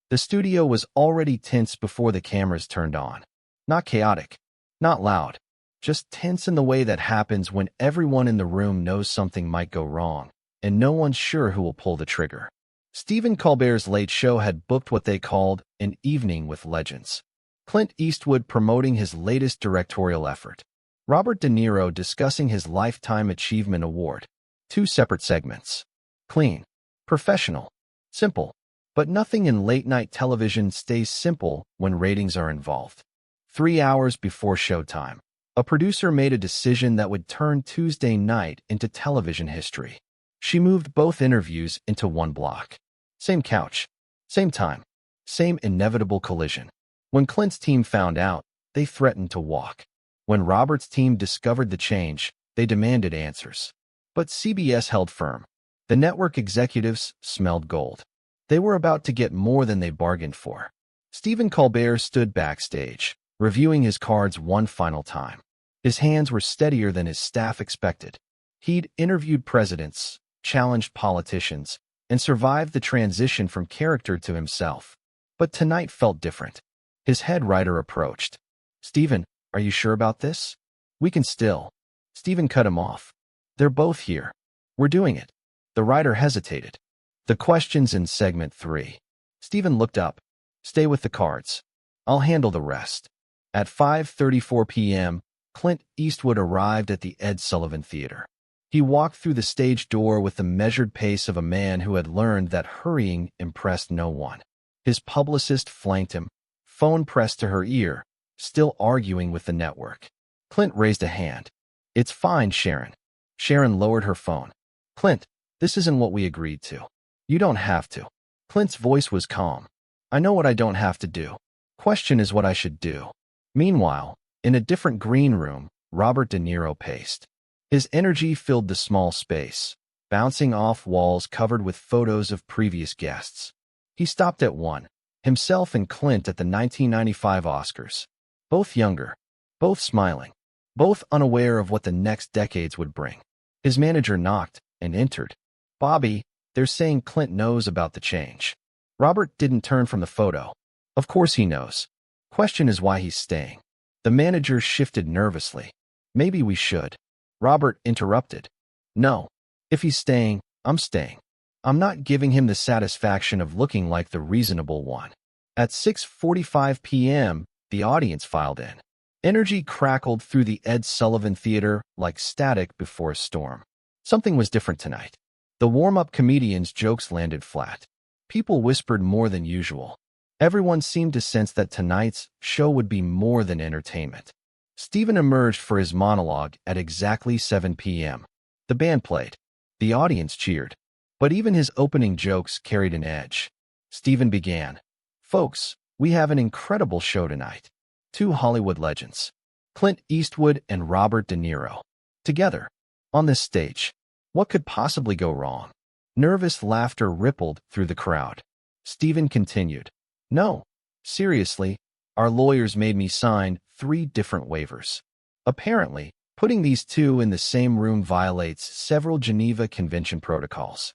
The studio was already tense before the cameras turned on. Not chaotic, not loud, just tense in the way that happens when everyone in the room knows something might go wrong, and no one's sure who will pull the trigger. Stephen Colbert's Late Show had booked what they called an evening with legends. Clint Eastwood promoting his latest directorial effort. Robert De Niro discussing his Lifetime Achievement Award. 2 separate segments. Clean, professional, simple. But nothing in late-night television stays simple when ratings are involved. 3 hours before showtime, a producer made a decision that would turn Tuesday night into television history. She moved both interviews into one block. Same couch, same time, same inevitable collision. When Clint's team found out, they threatened to walk. When Robert's team discovered the change, they demanded answers. But CBS held firm. The network executives smelled gold. They were about to get more than they bargained for. Stephen Colbert stood backstage, reviewing his cards one final time. His hands were steadier than his staff expected. He'd interviewed presidents, challenged politicians, and survived the transition from character to himself. But tonight felt different. His head writer approached. "Stephen, are you sure about this? We can still." Stephen cut him off. "They're both here. We're doing it." The writer hesitated. "The question's in segment 3. Stephen looked up. "Stay with the cards. I'll handle the rest." At 5:34 p.m., Clint Eastwood arrived at the Ed Sullivan Theater. He walked through the stage door with the measured pace of a man who had learned that hurrying impressed no one. His publicist flanked him, phone pressed to her ear, still arguing with the network. Clint raised a hand. "It's fine, Sharon." Sharon lowered her phone. "Clint, this isn't what we agreed to. You don't have to." Clint's voice was calm. "I know what I don't have to do. Question is what I should do." Meanwhile, in a different green room, Robert De Niro paced. His energy filled the small space, bouncing off walls covered with photos of previous guests. He stopped at one, himself and Clint at the 1995 Oscars. Both younger, both smiling, both unaware of what the next decades would bring. His manager knocked and entered. "Bobby, they're saying Clint knows about the change." Robert didn't turn from the photo. "Of course he knows. Question is why he's staying." The manager shifted nervously. "Maybe we should." Robert interrupted. "No. If he's staying, I'm staying. I'm not giving him the satisfaction of looking like the reasonable one." At 6:45 p.m., the audience filed in. Energy crackled through the Ed Sullivan Theater like static before a storm. Something was different tonight. The warm-up comedians' jokes landed flat. People whispered more than usual. Everyone seemed to sense that tonight's show would be more than entertainment. Stephen emerged for his monologue at exactly 7 p.m. The band played. The audience cheered. But even his opening jokes carried an edge. Stephen began. "Folks, we have an incredible show tonight. 2 Hollywood legends, Clint Eastwood and Robert De Niro, together, on this stage. What could possibly go wrong?" Nervous laughter rippled through the crowd. Stephen continued. "No, seriously, our lawyers made me sign 3 different waivers. Apparently, putting these 2 in the same room violates several Geneva Convention protocols."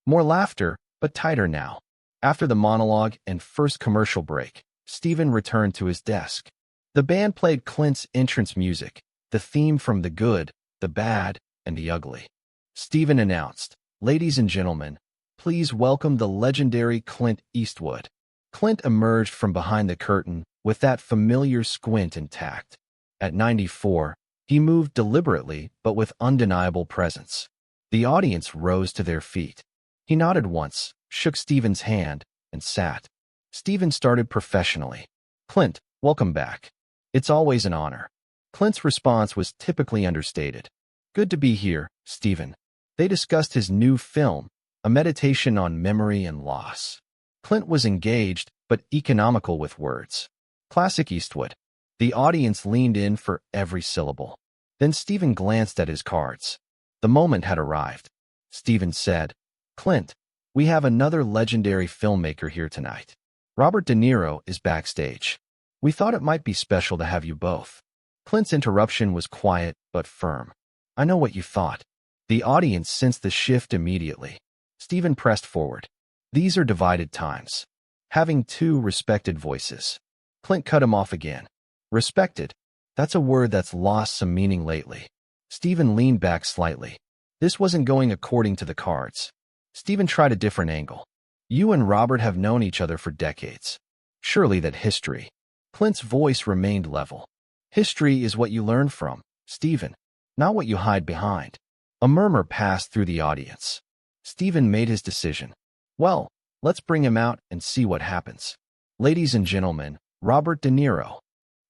More laughter, but tighter now. After the monologue and first commercial break, Stephen returned to his desk. The band played Clint's entrance music, the theme from The Good, the Bad, and the Ugly. Stephen announced, "Ladies and gentlemen, please welcome the legendary Clint Eastwood." Clint emerged from behind the curtain with that familiar squint intact. At 94, he moved deliberately but with undeniable presence. The audience rose to their feet. He nodded once, shook Stephen's hand, and sat. Stephen started professionally. "Clint, welcome back. It's always an honor." Clint's response was typically understated. "Good to be here, Stephen." They discussed his new film, a meditation on memory and loss. Clint was engaged, but economical with words. Classic Eastwood. The audience leaned in for every syllable. Then Stephen glanced at his cards. The moment had arrived. Stephen said, "Clint, we have another legendary filmmaker here tonight. Robert De Niro is backstage. We thought it might be special to have you both." Clint's interruption was quiet but firm. "I know what you thought." The audience sensed the shift immediately. Stephen pressed forward. "These are divided times. having two respected voices. Clint cut him off again. Respected? That's a word that's lost some meaning lately. Stephen leaned back slightly. This wasn't going according to the cards. Stephen tried a different angle. You and Robert have known each other for decades. Surely that history. Clint's voice remained level. History is what you learn from, Stephen, not what you hide behind. A murmur passed through the audience. Stephen made his decision. Well, let's bring him out and see what happens. Ladies and gentlemen, Robert De Niro.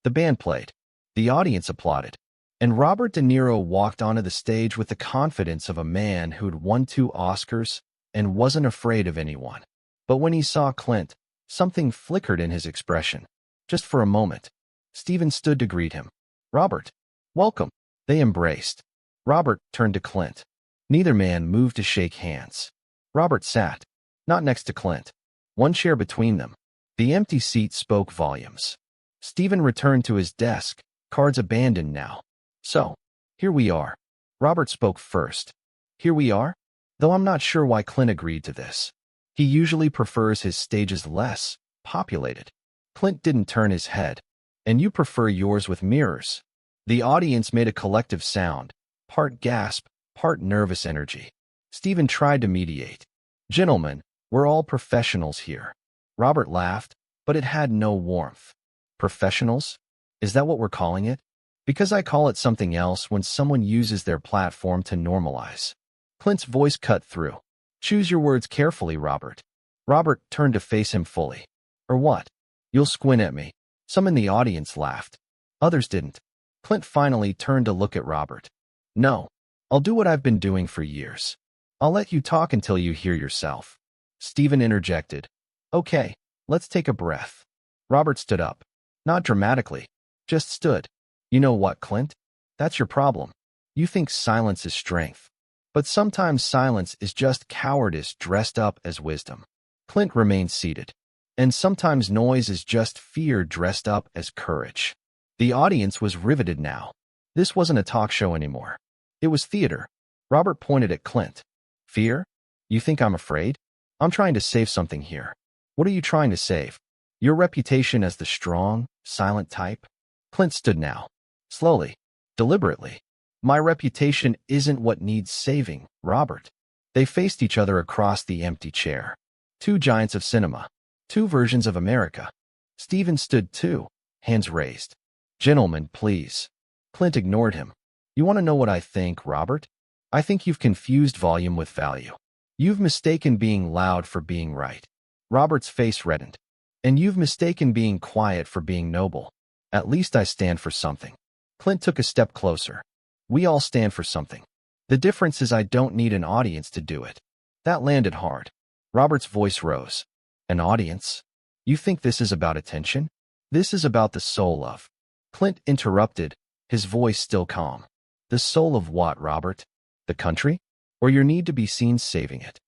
The band played. The audience applauded. And Robert De Niro walked onto the stage with the confidence of a man who'd won 2 Oscars and wasn't afraid of anyone. But when he saw Clint, something flickered in his expression. Just for a moment. Stephen stood to greet him. Robert, welcome. They embraced. Robert turned to Clint. Neither man moved to shake hands. Robert sat, not next to Clint. One chair between them. The empty seat spoke volumes. Stephen returned to his desk, cards abandoned now. So, here we are. Robert spoke first. Here we are? Though I'm not sure why Clint agreed to this. He usually prefers his stages less populated. Clint didn't turn his head. And you prefer yours with mirrors. The audience made a collective sound, part gasp, part nervous energy. Stephen tried to mediate. Gentlemen, we're all professionals here. Robert laughed, but it had no warmth. Professionals? Is that what we're calling it? Because I call it something else when someone uses their platform to normalize. Clint's voice cut through. Choose your words carefully, Robert. Robert turned to face him fully. Or what? You'll squint at me. Some in the audience laughed. Others didn't. Clint finally turned to look at Robert. No, I'll do what I've been doing for years. I'll let you talk until you hear yourself. Stephen interjected. Okay, let's take a breath. Robert stood up. Not dramatically. Just stood. You know what, Clint? That's your problem. You think silence is strength. But sometimes silence is just cowardice dressed up as wisdom. Clint remained seated. And sometimes noise is just fear dressed up as courage. The audience was riveted now. This wasn't a talk show anymore. It was theater. Robert pointed at Clint. Fear? You think I'm afraid? I'm trying to save something here. What are you trying to save? Your reputation as the strong, silent type? Clint stood now. Slowly. Deliberately. My reputation isn't what needs saving, Robert. They faced each other across the empty chair. 2 giants of cinema. 2 versions of America. Stephen stood too, hands raised. Gentlemen, please. Clint ignored him. You want to know what I think, Robert? I think you've confused volume with value. You've mistaken being loud for being right. Robert's face reddened. And you've mistaken being quiet for being noble. At least I stand for something. Clint took a step closer. We all stand for something. The difference is I don't need an audience to do it. That landed hard. Robert's voice rose. An audience? You think this is about attention? This is about the soul of. Clint interrupted, his voice still calm. The soul of what, Robert? The country? Or your need to be seen saving it?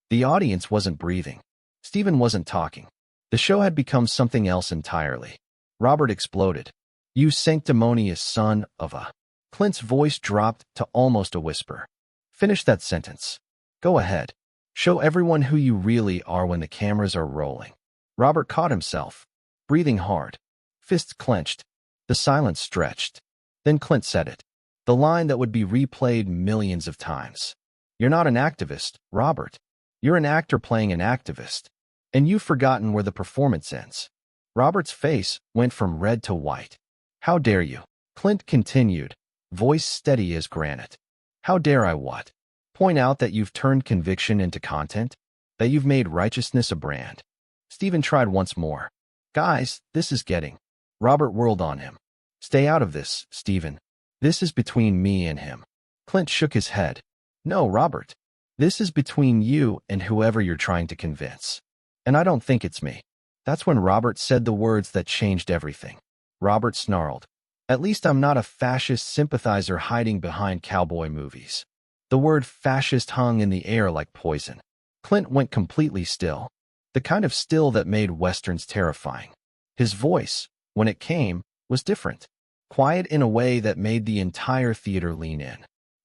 The audience wasn't breathing. Stephen wasn't talking. The show had become something else entirely. Robert exploded. You sanctimonious son of a. Clint's voice dropped to almost a whisper. Finish that sentence. Go ahead. Show everyone who you really are when the cameras are rolling. Robert caught himself, breathing hard, fists clenched. The silence stretched. Then Clint said it. The line that would be replayed millions of times. You're not an activist, Robert. You're an actor playing an activist. And you've forgotten where the performance ends. Robert's face went from red to white. How dare you? Clint continued, voice steady as granite. How dare I what? Point out that you've turned conviction into content? That you've made righteousness a brand? Stephen tried once more. Guys, this is getting. Robert whirled on him. Stay out of this, Stephen. This is between me and him. Clint shook his head. No, Robert. This is between you and whoever you're trying to convince. And I don't think it's me. That's when Robert said the words that changed everything. Robert snarled. At least I'm not a fascist sympathizer hiding behind cowboy movies. The word fascist hung in the air like poison. Clint went completely still. The kind of still that made westerns terrifying. His voice, when it came, was different. Quiet in a way that made the entire theater lean in.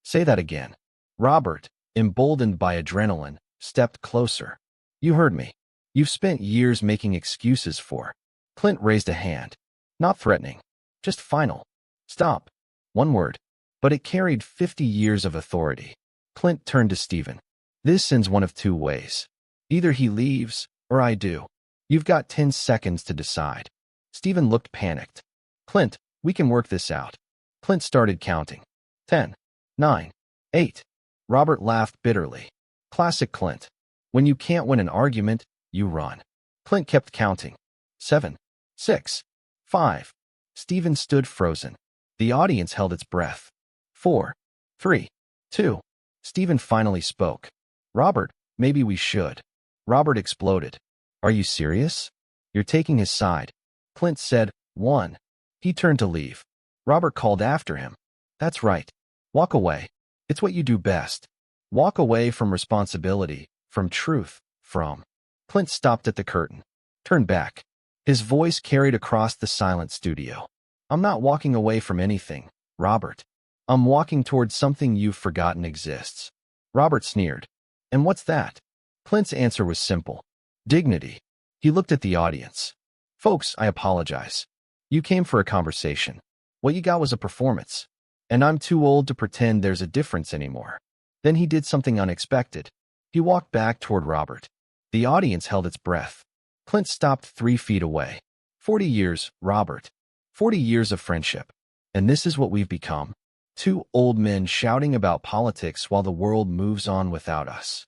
Say that again. Robert, emboldened by adrenaline, stepped closer. You heard me. you've spent years making excuses for. Clint raised a hand. Not threatening. Just final. Stop. One word. But it carried 50 years of authority. Clint turned to Stephen. This ends one of two ways. Either he leaves, or I do. You've got 10 seconds to decide. Stephen looked panicked. Clint, we can work this out. Clint started counting. 10, 9, 8. Robert laughed bitterly. Classic Clint. When you can't win an argument, you run. Clint kept counting. 7, 6, 5. Stephen stood frozen. The audience held its breath. 4, 3, 2. Stephen finally spoke. Robert, maybe we should. Robert exploded. Are you serious? You're taking his side. Clint said, 1. He turned to leave. Robert called after him. That's right. Walk away. It's what you do best. Walk away from responsibility, from truth, from. Clint stopped at the curtain. Turned back. His voice carried across the silent studio. I'm not walking away from anything, Robert. I'm walking towards something you've forgotten exists. Robert sneered. And what's that? Clint's answer was simple. Dignity. He looked at the audience. Folks, I apologize. You came for a conversation. What you got was a performance. And I'm too old to pretend there's a difference anymore. Then he did something unexpected. He walked back toward Robert. The audience held its breath. Clint stopped 3 feet away. 40 years, Robert. 40 years of friendship. And this is what we've become. 2 old men shouting about politics while the world moves on without us.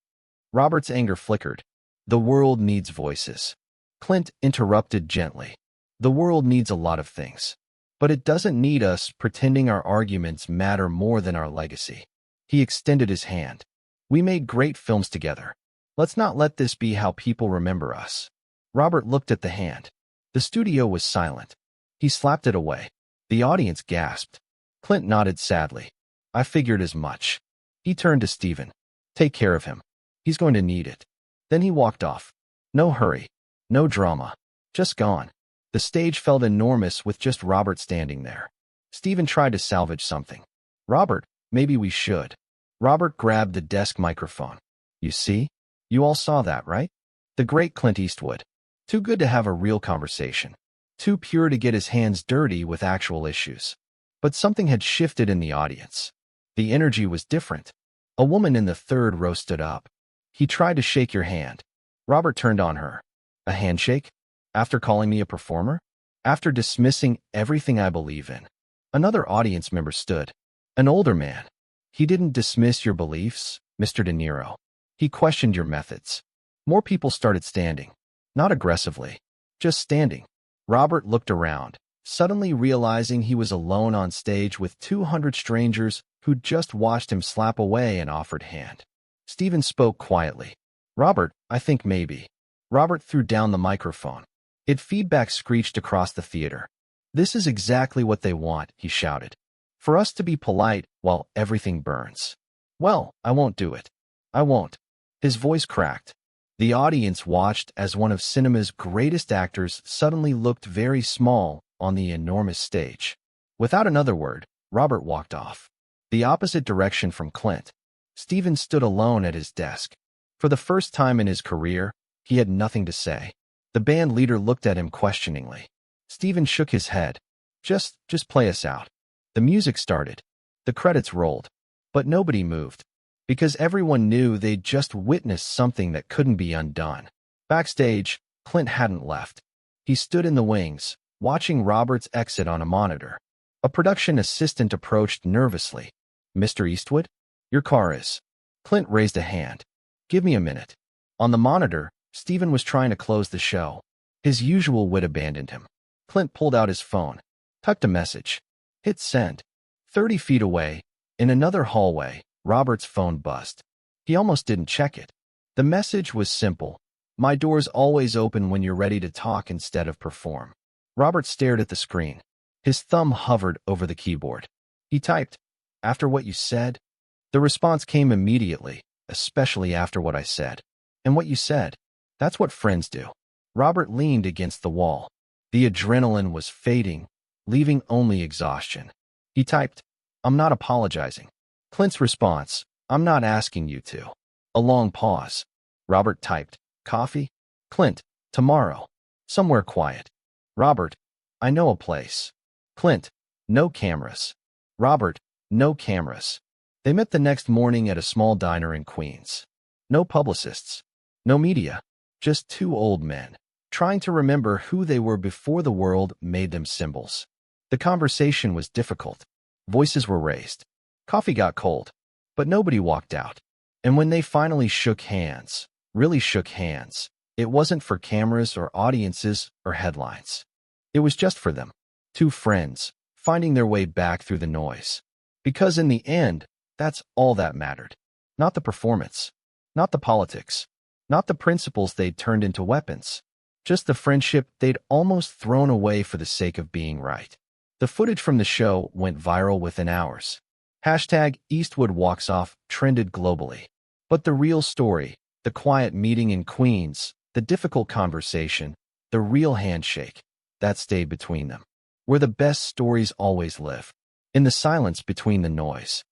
Robert's anger flickered. The world needs voices. Clint interrupted gently. The world needs a lot of things. But it doesn't need us pretending our arguments matter more than our legacy. He extended his hand. We made great films together. Let's not let this be how people remember us. Robert looked at the hand. The studio was silent. He slapped it away. The audience gasped. Clint nodded sadly. I figured as much. He turned to Stephen. Take care of him. He's going to need it. Then he walked off. No hurry. No drama. Just gone. The stage felt enormous with just Robert standing there. Stephen tried to salvage something. Robert, maybe we should. Robert grabbed the desk microphone. You see? You all saw that, right? The great Clint Eastwood. Too good to have a real conversation. Too pure to get his hands dirty with actual issues. But something had shifted in the audience. The energy was different. A woman in the third row stood up. He tried to shake your hand. Robert turned on her. A handshake? After calling me a performer? After dismissing everything I believe in? Another audience member stood. An older man. He didn't dismiss your beliefs, Mr. De Niro. He questioned your methods. More people started standing. Not aggressively. Just standing. Robert looked around, suddenly realizing he was alone on stage with 200 strangers who'd just watched him slap away an offered hand. Stephen spoke quietly. Robert, I think maybe. Robert threw down the microphone. Its feedback screeched across the theater. This is exactly what they want, he shouted. For us to be polite while everything burns. Well, I won't do it. I won't. His voice cracked. The audience watched as one of cinema's greatest actors suddenly looked very small on the enormous stage. Without another word, Robert walked off. The opposite direction from Clint. Stephen stood alone at his desk. For the first time in his career, he had nothing to say. The band leader looked at him questioningly. Stephen shook his head. Just play us out. The music started. The credits rolled. But nobody moved. Because everyone knew they'd just witnessed something that couldn't be undone. Backstage, Clint hadn't left. He stood in the wings, watching Robert's exit on a monitor. A production assistant approached nervously. Mr. Eastwood? Your car is. Clint raised a hand. Give me a minute. On the monitor, Stephen was trying to close the show. His usual wit abandoned him. Clint pulled out his phone, typed a message. Hit send. 30 feet away, in another hallway, Robert's phone buzzed. He almost didn't check it. The message was simple. My door's always open when you're ready to talk instead of perform. Robert stared at the screen. His thumb hovered over the keyboard. He typed, After what you said? The response came immediately, especially after what I said. And what you said? That's what friends do. Robert leaned against the wall. The adrenaline was fading, leaving only exhaustion. He typed, I'm not apologizing. Clint's response, I'm not asking you to. A long pause. Robert typed, Coffee? Clint, tomorrow. Somewhere quiet. Robert, I know a place. Clint, no cameras. Robert, no cameras. They met the next morning at a small diner in Queens. No publicists. No media. Just two old men, trying to remember who they were before the world made them symbols. The conversation was difficult. Voices were raised. Coffee got cold. But nobody walked out. And when they finally shook hands, really shook hands, it wasn't for cameras or audiences or headlines. It was just for them. Two friends, finding their way back through the noise. Because in the end, that's all that mattered. Not the performance. Not the politics. Not the principles they'd turned into weapons. Just the friendship they'd almost thrown away for the sake of being right. The footage from the show went viral within hours. Hashtag Eastwood walks off trended globally. But the real story, the quiet meeting in Queens, the difficult conversation, the real handshake, that stayed between them. Where the best stories always live. In the silence between the noise.